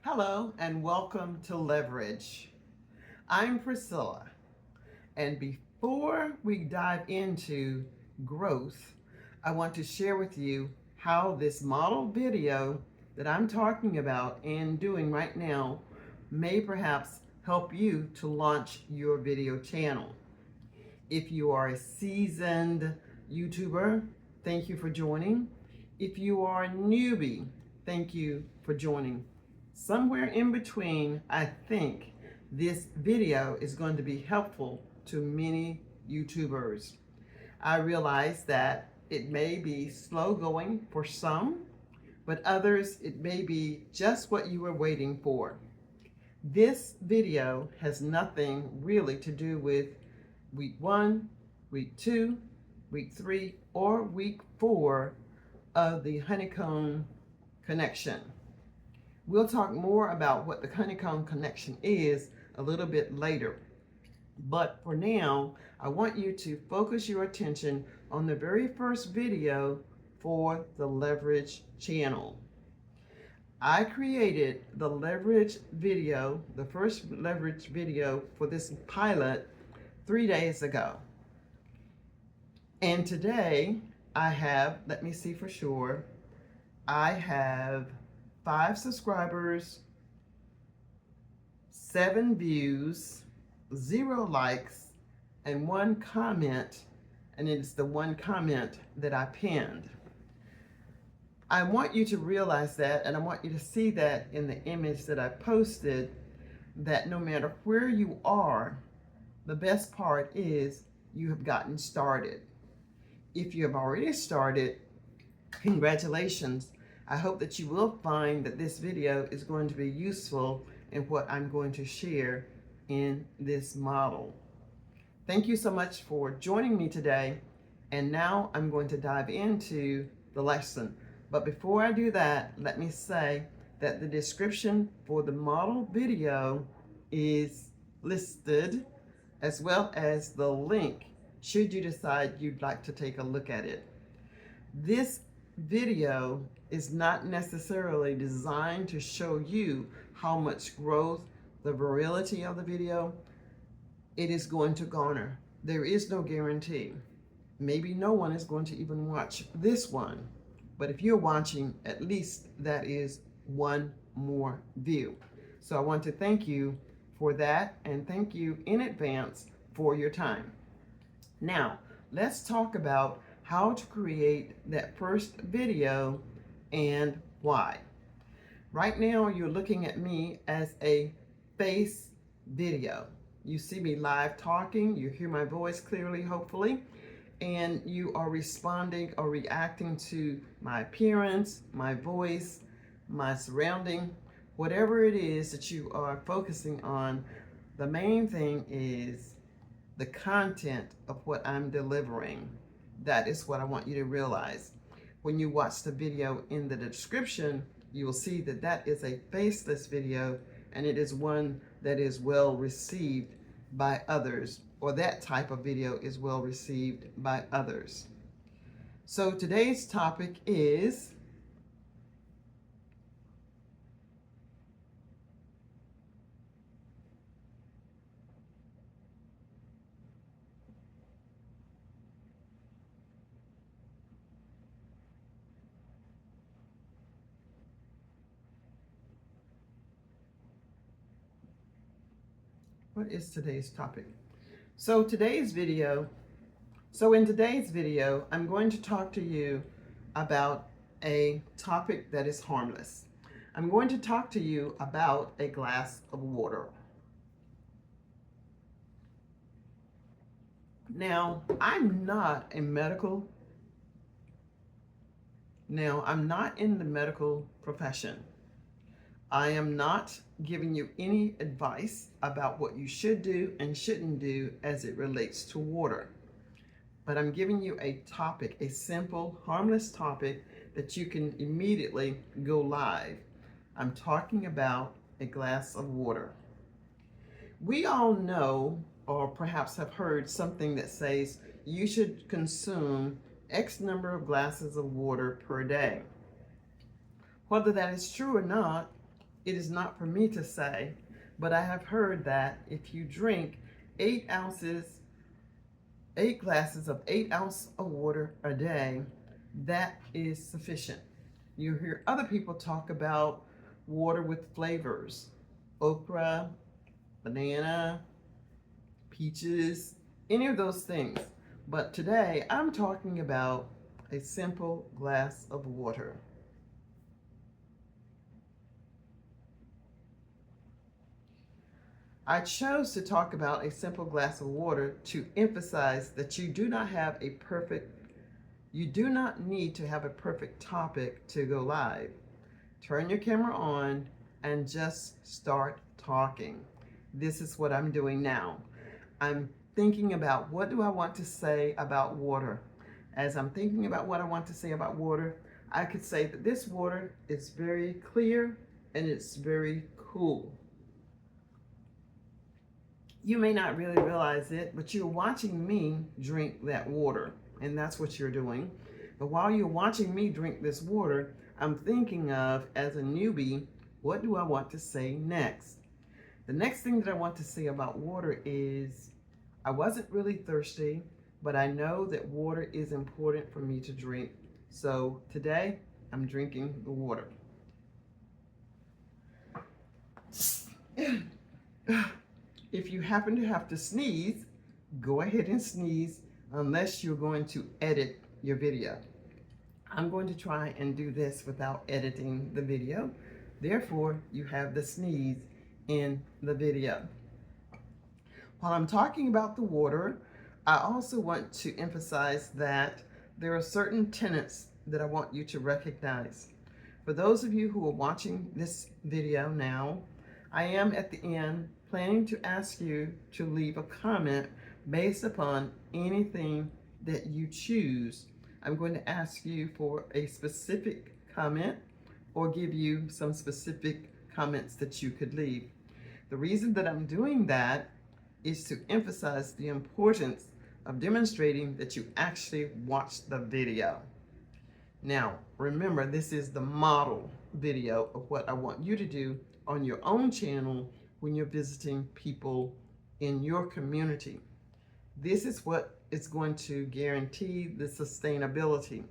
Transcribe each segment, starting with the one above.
Hello and welcome to Leverage. I'm Priscilla, and before we dive into growth, I want to share with you how this model video that I'm talking about and doing right now may perhaps help you to launch your video channel. If you are a seasoned YouTuber, thank you for joining. If you are a newbie, thank you for joining. Somewhere in between, I think this video is going to be helpful to many YouTubers. I realize that it may be slow going for some, but others it may be just what you were waiting for. This video has nothing really to do with week 1, week 2, week 3, or week 4 of the honeycomb connection. We'll talk more about what the honeycomb connection is a little bit later. But for now, I want you to focus your attention on the very first video for the Leverage channel. I created the Leverage video, the first Leverage video for this pilot 3 days ago. And today I have, let me see for sure, I have 5 subscribers, 7 views, 0 likes, and 1 comment, and it's the 1 comment that I pinned. I want you to realize that, and I want you to see that in the image that I posted, that no matter where you are, the best part is you have gotten started. If you have already started, congratulations. I hope that you will find that this video is going to be useful in what I'm going to share in this model. Thank you so much for joining me today. And now I'm going to dive into the lesson. But before I do that, let me say that the description for the model video is listed, as well as the link should you decide you'd like to take a look at it. This video is not necessarily designed to show you how much growth, the virility of the video, it is going to garner. There is no guarantee. Maybe no one is going to even watch this one. But if you're watching, at least that is 1 more view. So I want to thank you for that, and thank you in advance for your time. Now, let's talk about how to create that first video and why. Right now, you're looking at me as a face video. You see me live talking, you hear my voice clearly, hopefully, and you are responding or reacting to my appearance, my voice, my surrounding, whatever it is that you are focusing on. The main thing is the content of what I'm delivering. That is what I want you to realize. When you watch the video in the description, you will see that that is a faceless video, and it is one that is well received by others, or that type of video is well received by others. So today's topic is what is today's topic? In today's video, I'm going to talk to you about a topic that is harmless. I'm going to talk to you about a glass of water. Now, I'm not in the medical profession. I am not giving you any advice about what you should do and shouldn't do as it relates to water. But I'm giving you a topic, a simple, harmless topic that you can immediately go live. I'm talking about a glass of water. We all know, or perhaps have heard something that says you should consume X number of glasses of water per day. Whether that is true or not, it is not for me to say, but I have heard that if you drink 8 glasses of 8 ounces of water a day, that is sufficient. You hear other people talk about water with flavors, okra, banana, peaches, any of those things. But today I'm talking about a simple glass of water. I chose to talk about a simple glass of water to emphasize that you do not need to have a perfect topic to go live. Turn your camera on and just start talking. This is what I'm doing now. I'm thinking about what do I want to say about water. As I'm thinking about what I want to say about water, I could say that this water is very clear and it's very cool. You may not really realize it, but you're watching me drink that water, and that's what you're doing. But while you're watching me drink this water, I'm thinking of, as a newbie, what do I want to say next? The next thing that I want to say about water is, I wasn't really thirsty, but I know that water is important for me to drink. So today, I'm drinking the water. If you happen to have to sneeze, go ahead and sneeze unless you're going to edit your video. I'm going to try and do this without editing the video. Therefore, you have the sneeze in the video. While I'm talking about the water, I also want to emphasize that there are certain tenets that I want you to recognize. For those of you who are watching this video now, I am at the end planning to ask you to leave a comment based upon anything that you choose. I'm going to ask you for a specific comment or give you some specific comments that you could leave. The reason that I'm doing that is to emphasize the importance of demonstrating that you actually watched the video. Now, remember, this is the model video of what I want you to do on your own channel when you're visiting people in your community. This is what is going to guarantee the sustainability.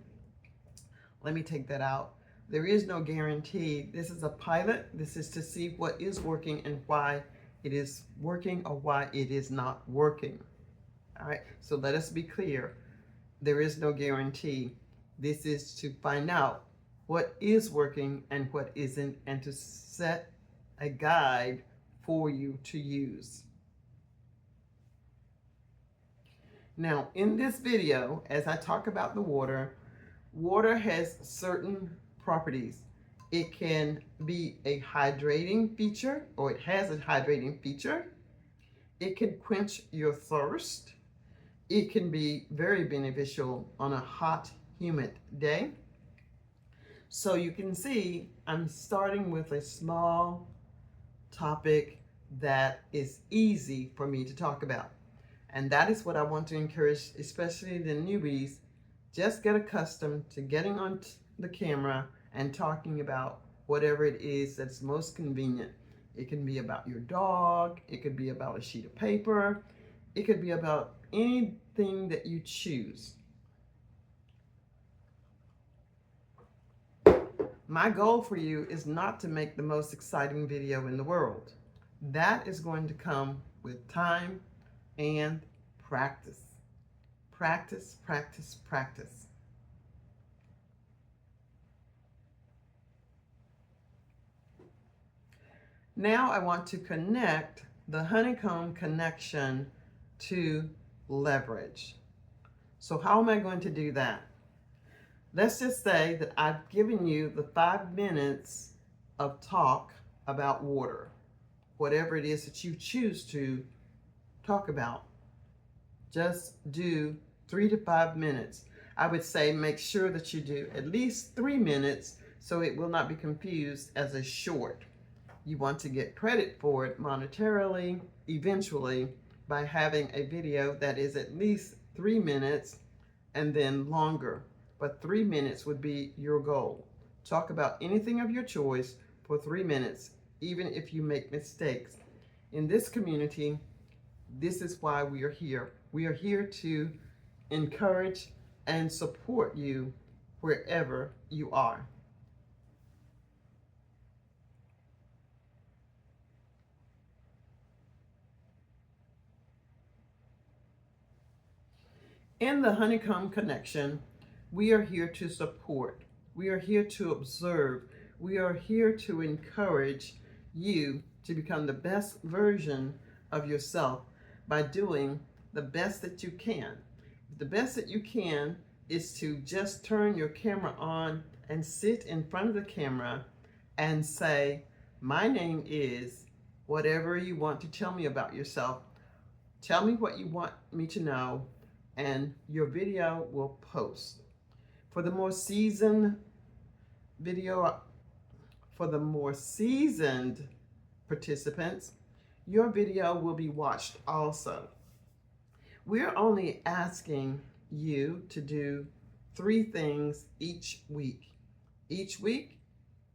Let me take that out. There is no guarantee. This is a pilot. This is to see what is working and why it is working or why it is not working. All right, so let us be clear. There is no guarantee. This is to find out what is working and what isn't, and to set a guide for you to use. Now, in this video, as I talk about the water, water has certain properties. It can be a hydrating feature, or it has a hydrating feature. It can quench your thirst. It can be very beneficial on a hot, humid day. So you can see I'm starting with a small topic that is easy for me to talk about. And that is what I want to encourage, especially the newbies. Just get accustomed to getting on the camera and talking about whatever it is that's most convenient. It can be about your dog. It could be about a sheet of paper. It could be about anything that you choose. My goal for you is not to make the most exciting video in the world. That is going to come with time and practice. Practice, practice, practice. Now I want to connect the honeycomb connection to leverage. So how am I going to do that? Let's just say that I've given you the 5 minutes of talk about water, whatever it is that you choose to talk about. Just do 3 to 5 minutes. I would say make sure that you do at least 3 minutes so it will not be confused as a short. You want to get credit for it monetarily, eventually, by having a video that is at least 3 minutes and then longer. But 3 minutes would be your goal. Talk about anything of your choice for 3 minutes. even if you make mistakes. In this community, this is why we are here. We are here to encourage and support you wherever you are. In the Honeycomb Connection, we are here to support. We are here to observe. We are here to encourage you to become the best version of yourself by doing the best that you can. The best that you can is to just turn your camera on and sit in front of the camera and say, my name is whatever you want to tell me about yourself. Tell me what you want me to know, and your video will post. For the more seasoned participants, your video will be watched also. We're only asking you to do 3 things each week. Each week,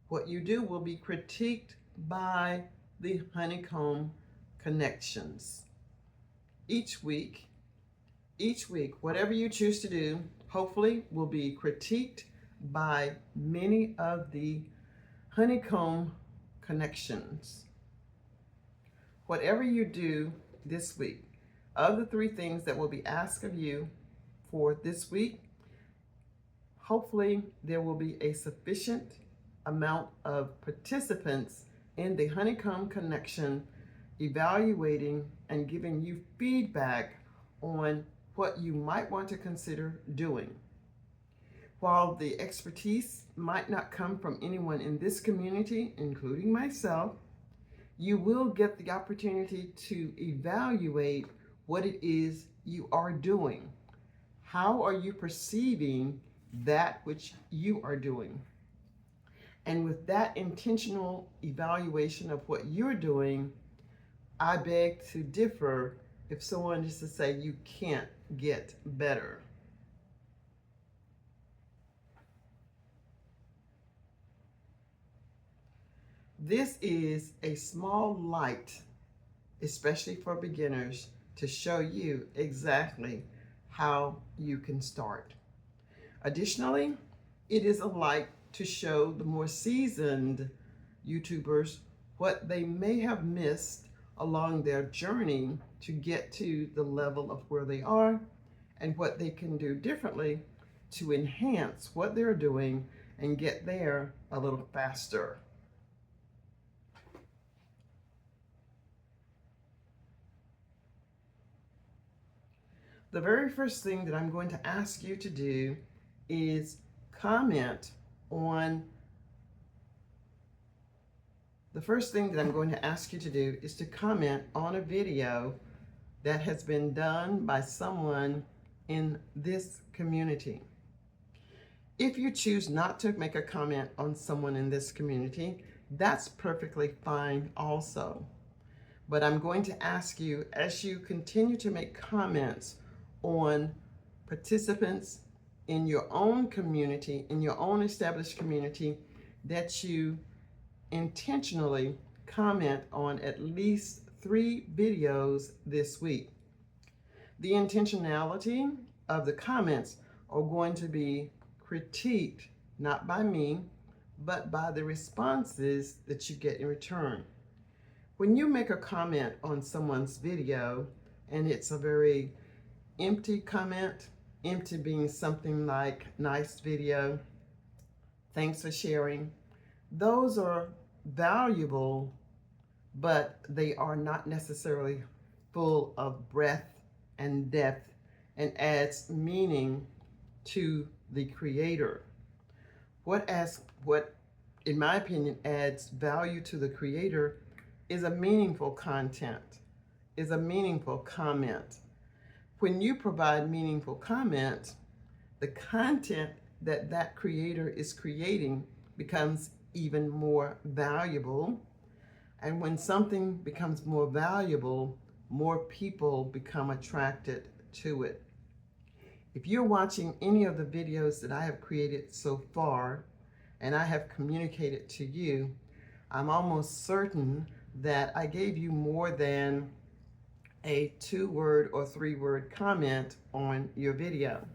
what you do will be critiqued by the Honeycomb Connections. Each week, whatever you choose to do, hopefully will be critiqued by many of the Honeycomb Connections. Whatever you do this week, of the 3 things that will be asked of you for this week, hopefully there will be a sufficient amount of participants in the Honeycomb Connection evaluating and giving you feedback on what you might want to consider doing. While the expertise might not come from anyone in this community, including myself, you will get the opportunity to evaluate what it is you are doing. How are you perceiving that which you are doing? And with that intentional evaluation of what you're doing, I beg to differ if someone is to say you can't get better. This is a small light, especially for beginners, to show you exactly how you can start. Additionally, it is a light to show the more seasoned YouTubers what they may have missed along their journey to get to the level of where they are and what they can do differently to enhance what they're doing and get there a little faster. The very first thing that I'm going to ask you to do is comment on a video that has been done by someone in this community. If you choose not to make a comment on someone in this community, that's perfectly fine also. But I'm going to ask you, as you continue to make comments on participants in your own community, in your own established community, that you intentionally comment on at least 3 videos this week. The intentionality of the comments are going to be critiqued, not by me, but by the responses that you get in return. When you make a comment on someone's video and it's a very empty comment, empty being something like nice video, thanks for sharing, those are valuable, but they are not necessarily full of breadth and depth and adds meaning to the creator. What in my opinion adds value to the creator is a meaningful content, is a meaningful comment. When you provide meaningful comment, the content that that creator is creating becomes even more valuable. And when something becomes more valuable, more people become attracted to it. If you're watching any of the videos that I have created so far, and I have communicated to you, I'm almost certain that I gave you more than a 2-word or 3-word comment on your video.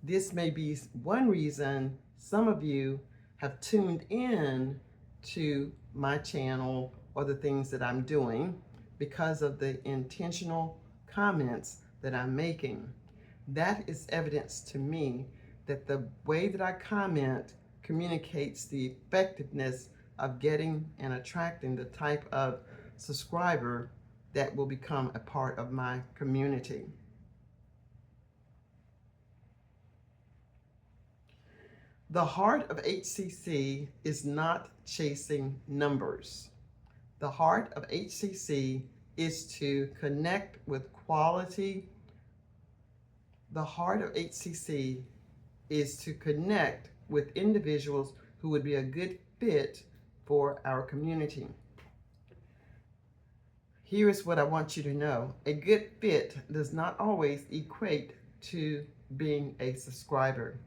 This may be one reason some of you have tuned in to my channel or the things that I'm doing, because of the intentional comments that I'm making. That is evidence to me that the way that I comment communicates the effectiveness of getting and attracting the type of subscriber that will become a part of my community. The heart of HCC is not chasing numbers. The heart of HCC is to connect with quality. The heart of HCC is to connect with individuals who would be a good fit for our community. Here is what I want you to know. A good fit does not always equate to being a subscriber.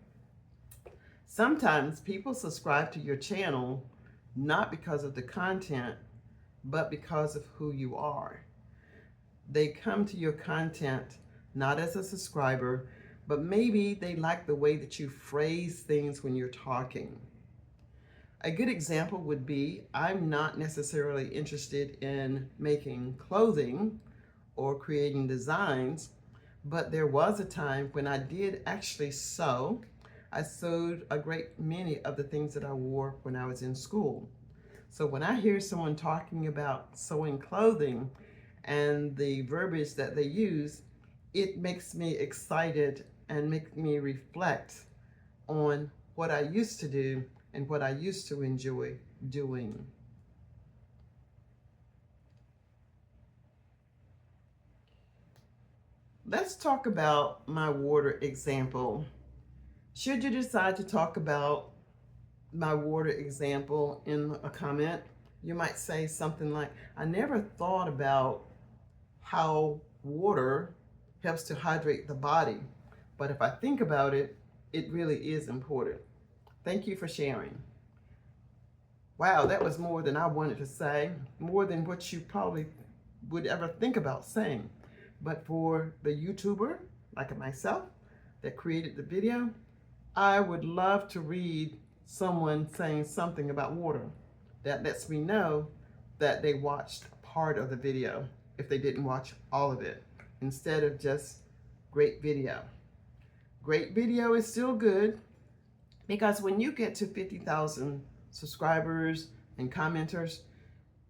Sometimes people subscribe to your channel not because of the content, but because of who you are. They come to your content not as a subscriber, but maybe they like the way that you phrase things when you're talking. A good example would be, I'm not necessarily interested in making clothing or creating designs, but there was a time when I did actually sew. I sewed a great many of the things that I wore when I was in school. So when I hear someone talking about sewing clothing and the verbiage that they use, it makes me excited and makes me reflect on what I used to do and what I used to enjoy doing. Let's talk about my water example. Should you decide to talk about my water example in a comment, you might say something like, I never thought about how water helps to hydrate the body, but if I think about it, it really is important. Thank you for sharing. Wow, that was more than I wanted to say, more than what you probably would ever think about saying. But for the YouTuber, like myself, that created the video, I would love to read someone saying something about water. That lets me know that they watched part of the video, if they didn't watch all of it, instead of just great video. Great video is still good, because when you get to 50,000 subscribers and commenters,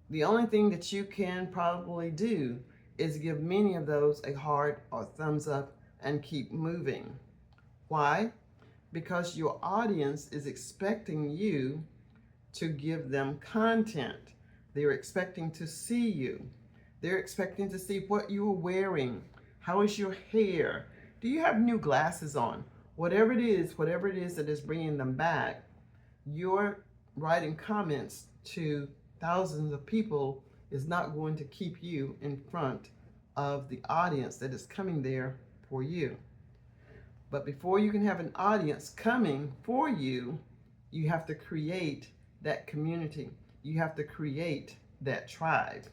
the only thing that you can probably do is give many of those a heart or thumbs up and keep moving. Why? Because your audience is expecting you to give them content. They're expecting to see you. They're expecting to see what you're wearing. How is your hair? Do you have new glasses on? Whatever it is that is bringing them back, your writing comments to thousands of people is not going to keep you in front of the audience that is coming there for you. But before you can have an audience coming for you, you have to create that community. You have to create that tribe.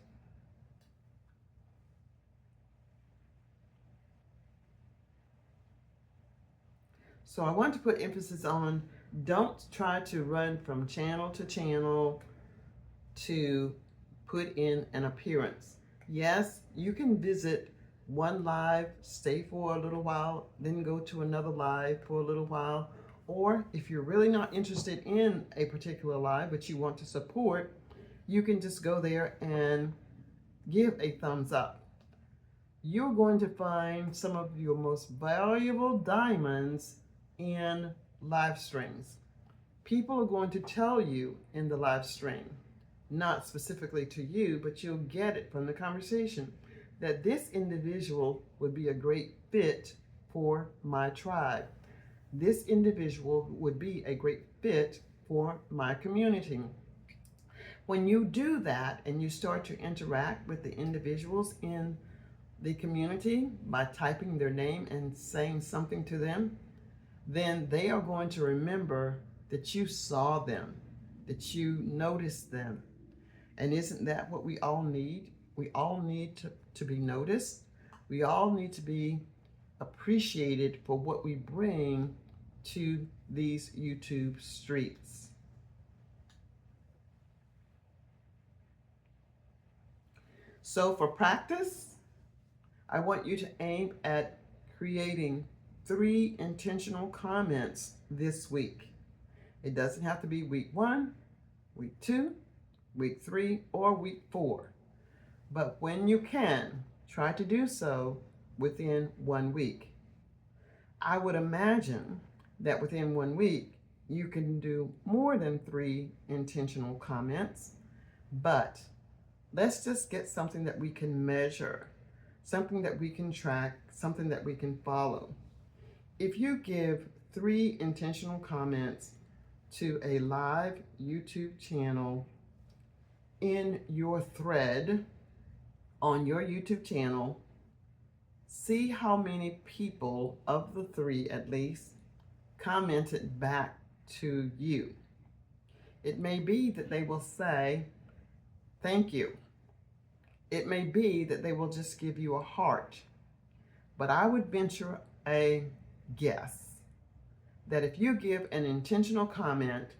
So I want to put emphasis on, don't try to run from channel to channel to put in an appearance. Yes, you can visit one live, stay for a little while, then go to another live for a little while. Or if you're really not interested in a particular live, but you want to support, you can just go there and give a thumbs up. You're going to find some of your most valuable diamonds in live streams. People are going to tell you in the live stream, not specifically to you, but you'll get it from the conversation, that this individual would be a great fit for my tribe. This individual would be a great fit for my community. When you do that and you start to interact with the individuals in the community by typing their name and saying something to them, then they are going to remember that you saw them. that you notice them. And isn't that what we all need? We all need to be noticed. We all need to be appreciated for what we bring to these YouTube streets. So for practice, I want you to aim at creating 3 intentional comments this week. It doesn't have to be week 1, week 2, week 3, or week 4. But when you can, try to do so within 1 week. I would imagine that within 1 week, you can do more than 3 intentional comments, but let's just get something that we can measure, something that we can track, something that we can follow. If you give 3 intentional comments to a live YouTube channel in your thread on your YouTube channel, see how many people of the 3 at least commented back to you. It may be that they will say, thank you. It may be that they will just give you a heart. But I would venture a guess that if you give an intentional comment,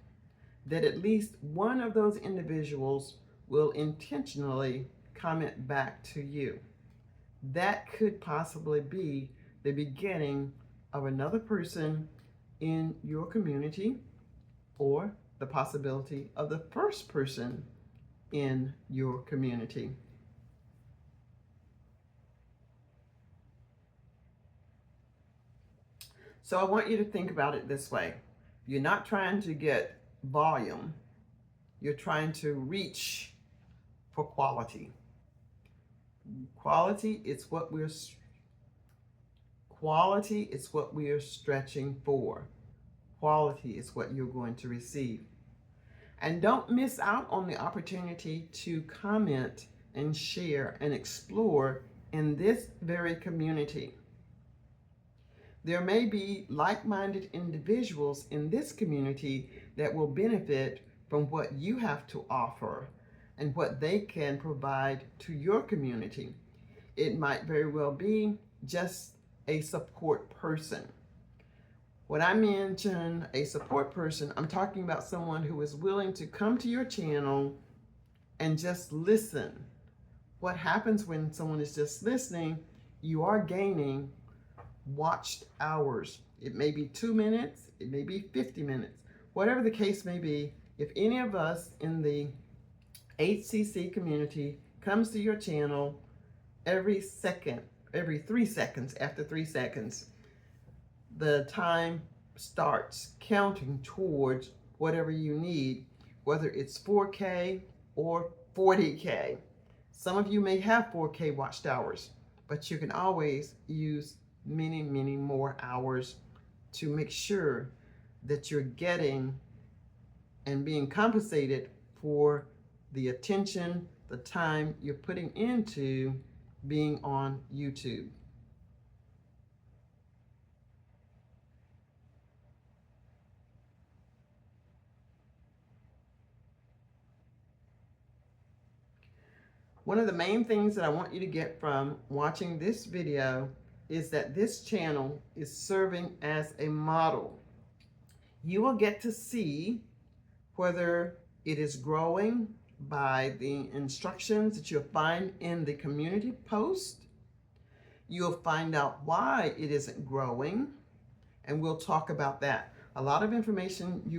that at least one of those individuals will intentionally comment back to you. That could possibly be the beginning of another person in your community, or the possibility of the first person in your community. So I want you to think about it this way. You're not trying to get volume. You're trying to reach for quality. Quality is what we're stretching for. Quality is what you're going to receive. And don't miss out on the opportunity to comment and share and explore in this very community. There may be like-minded individuals in this community that will benefit from what you have to offer and what they can provide to your community. It might very well be just a support person. When I mention a support person, I'm talking about someone who is willing to come to your channel and just listen. What happens when someone is just listening, you are gaining watched hours. It may be 2 minutes, it may be 50 minutes, whatever the case may be. If any of us in the HCC community comes to your channel every 3 seconds, after 3 seconds, the time starts counting towards whatever you need, whether it's 4K or 40K. Some of you may have 4K watched hours, but you can always use many, many more hours to make sure that you're getting and being compensated for the attention, the time you're putting into being on YouTube. One of the main things that I want you to get from watching this video is that this channel is serving as a model. You will get to see whether it is growing by the instructions that you'll find in the community post. You'll find out why it isn't growing, and we'll talk about that. A lot of information that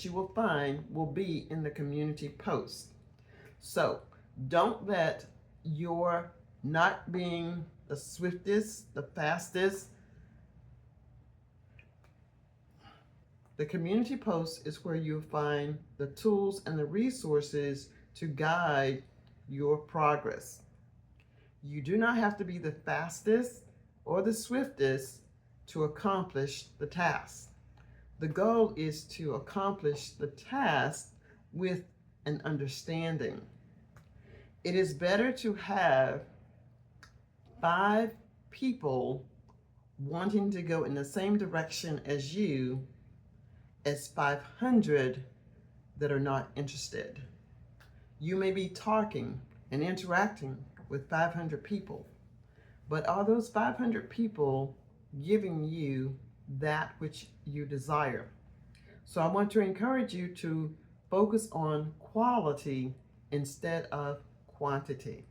you will find will be in the community post. So don't let your not being the swiftest, the fastest. The community post is where you'll find the tools and the resources to guide your progress. You do not have to be the fastest or the swiftest to accomplish the task. The goal is to accomplish the task with an understanding. It is better to have 5 people wanting to go in the same direction as you as 500 that are not interested. You may be talking and interacting with 500 people, but are those 500 people giving you that which you desire? So I want to encourage you to focus on quality instead of quantity.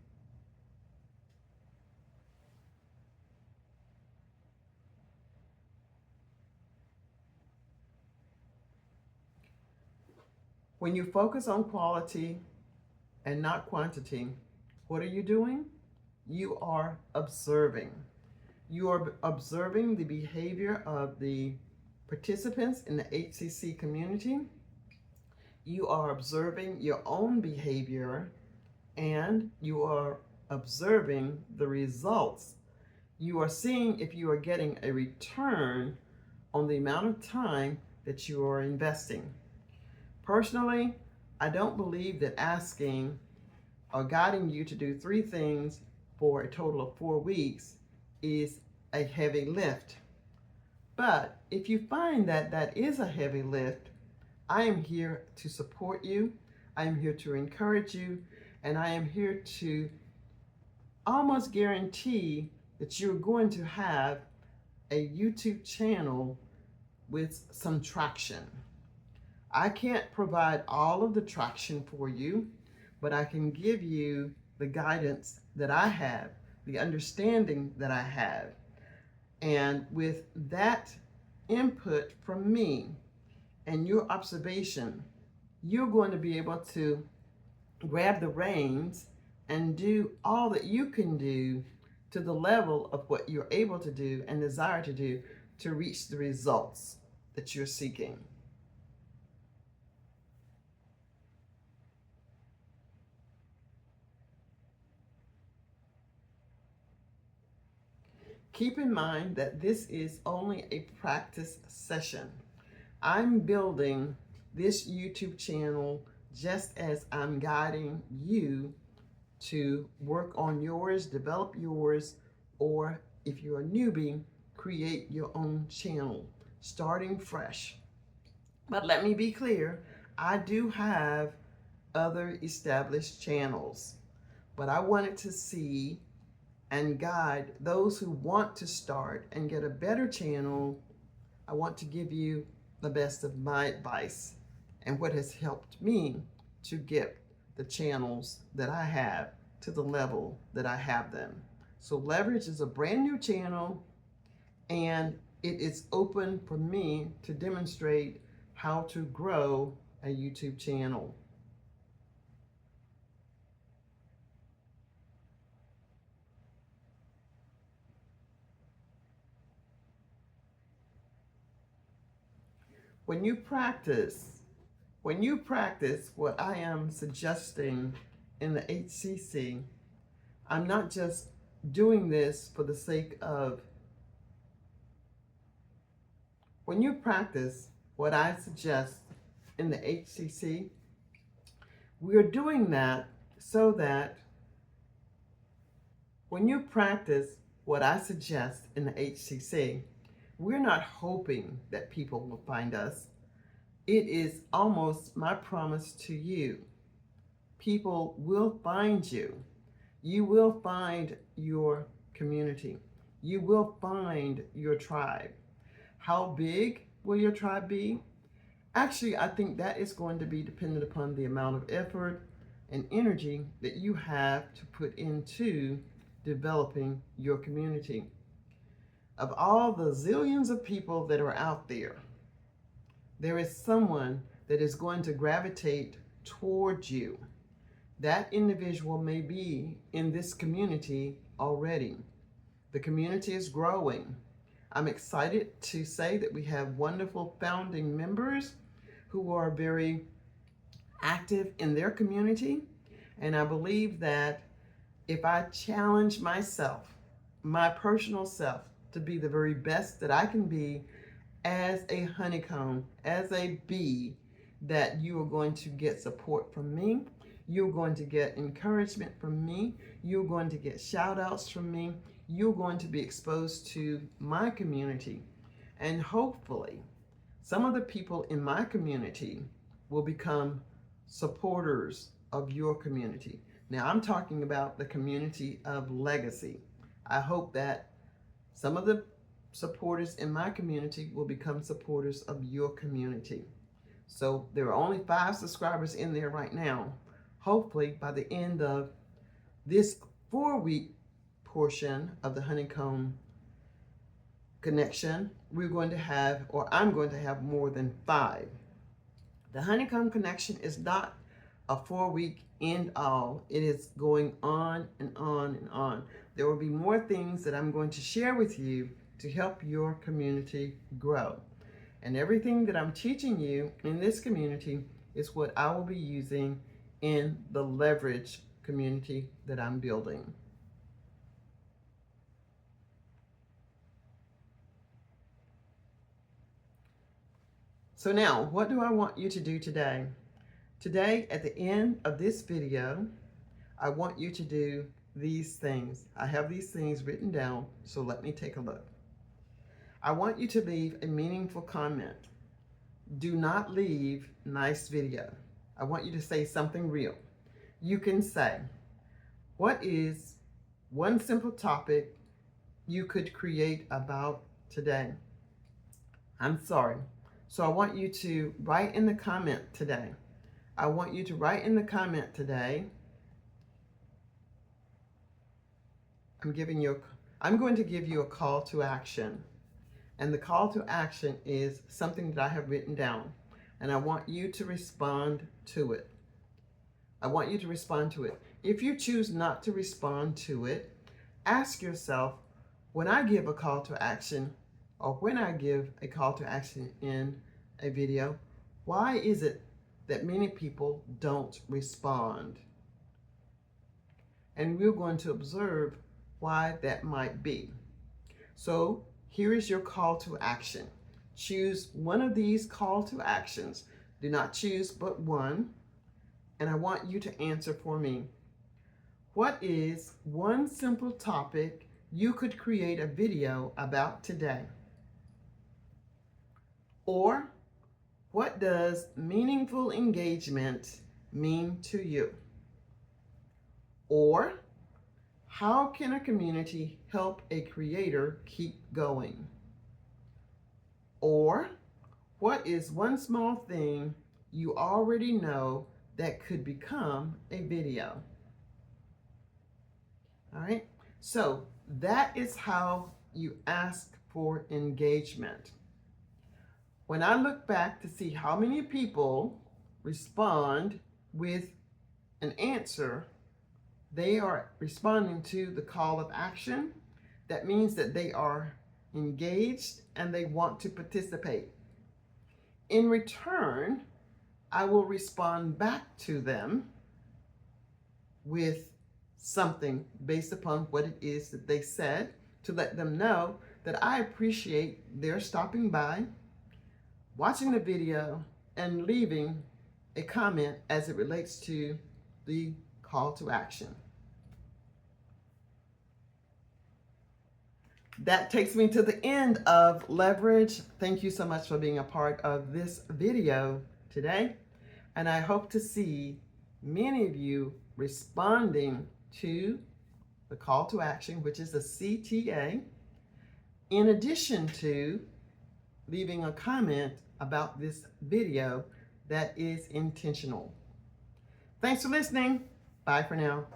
When you focus on quality and not quantity, what are you doing? You are observing. You are observing the behavior of the participants in the HCC community. You are observing your own behavior, and you are observing the results. You are seeing if you are getting a return on the amount of time that you are investing. Personally, I don't believe that asking or guiding you to do 3 things for a total of 4 weeks is a heavy lift. But if you find that that is a heavy lift, I am here to support you. I am here to encourage you, and I am here to almost guarantee that you're going to have a YouTube channel with some traction. I can't provide all of the traction for you, but I can give you the guidance that I have, the understanding that I have. And with that input from me and your observation, you're going to be able to grab the reins and do all that you can do to the level of what you're able to do and desire to do to reach the results that you're seeking. Keep in mind that this is only a practice session. I'm building this YouTube channel just as I'm guiding you to work on yours, develop yours, or if you're a newbie, create your own channel, starting fresh. But let me be clear, I do have other established channels, but I wanted to see and guide those who want to start and get a better channel. I want to give you the best of my advice and what has helped me to get the channels that I have to the level that I have them. So Leverage is a brand new channel, and it is open for me to demonstrate how to grow a YouTube channel. When you practice what I am suggesting in the HCC, I'm not just doing this for the sake of. When you practice what I suggest in the HCC, we're doing that so that when you practice what I suggest in the HCC, we're not hoping that people will find us. It is almost my promise to you. People will find you. You will find your community. You will find your tribe. How big will your tribe be? Actually, I think that is going to be dependent upon the amount of effort and energy that you have to put into developing your community. Of all the zillions of people that are out there, there is someone that is going to gravitate towards you. That individual may be in this community already. The community is growing. I'm excited to say that we have wonderful founding members who are very active in their community. And I believe that if I challenge myself, my personal self, to be the very best that I can be as a honeycomb, as a bee, that you are going to get support from me. You're going to get encouragement from me. You're going to get shout outs from me. You're going to be exposed to my community. And hopefully, some of the people in my community will become supporters of your community. Now, I'm talking about the community of legacy. I hope that some of the supporters in my community will become supporters of your community. So there are only 5 subscribers in there right now. Hopefully, by the end of this 4-week portion of the Honeycomb Connection, we're going to have, or I'm going to have, more than 5. The Honeycomb Connection is not a 4-week end all. It is going on and on and on. There will be more things that I'm going to share with you to help your community grow. And everything that I'm teaching you in this community is what I will be using in the leverage community that I'm building. So now, what do I want you to do today? Today, at the end of this video, I want you to do these things. I have these things written down, so let me take a look. I want you to leave a meaningful comment. Do not leave nice video. I want you to say something real. You can say, what is one simple topic you could create about today? I'm sorry. So I want you to write in the comment today. I want you to write in the comment today. I'm going to give you a call to action. And the call to action is something that I have written down. And I want you to respond to it. I want you to respond to it. If you choose not to respond to it, ask yourself, when I give a call to action, or when I give a call to action in a video, why is it that many people don't respond? And we're going to observe why that might be. So here is your call to action. Choose one of these call to actions. Do not choose but one. And I want you to answer for me. What is one simple topic you could create a video about today? Or, what does meaningful engagement mean to you? Or, how can a community help a creator keep going? Or, what is one small thing you already know that could become a video? All right, so that is how you ask for engagement. When I look back to see how many people respond with an answer, they are responding to the call of action. That means that they are engaged and they want to participate. In return, I will respond back to them with something based upon what it is that they said, to let them know that I appreciate their stopping by, watching the video, and leaving a comment as it relates to the call to action. That takes me to the end of Leverage. Thank you so much for being a part of this video today. And I hope to see many of you responding to the call to action, which is the CTA, in addition to leaving a comment about this video that is intentional. Thanks for listening. Bye for now.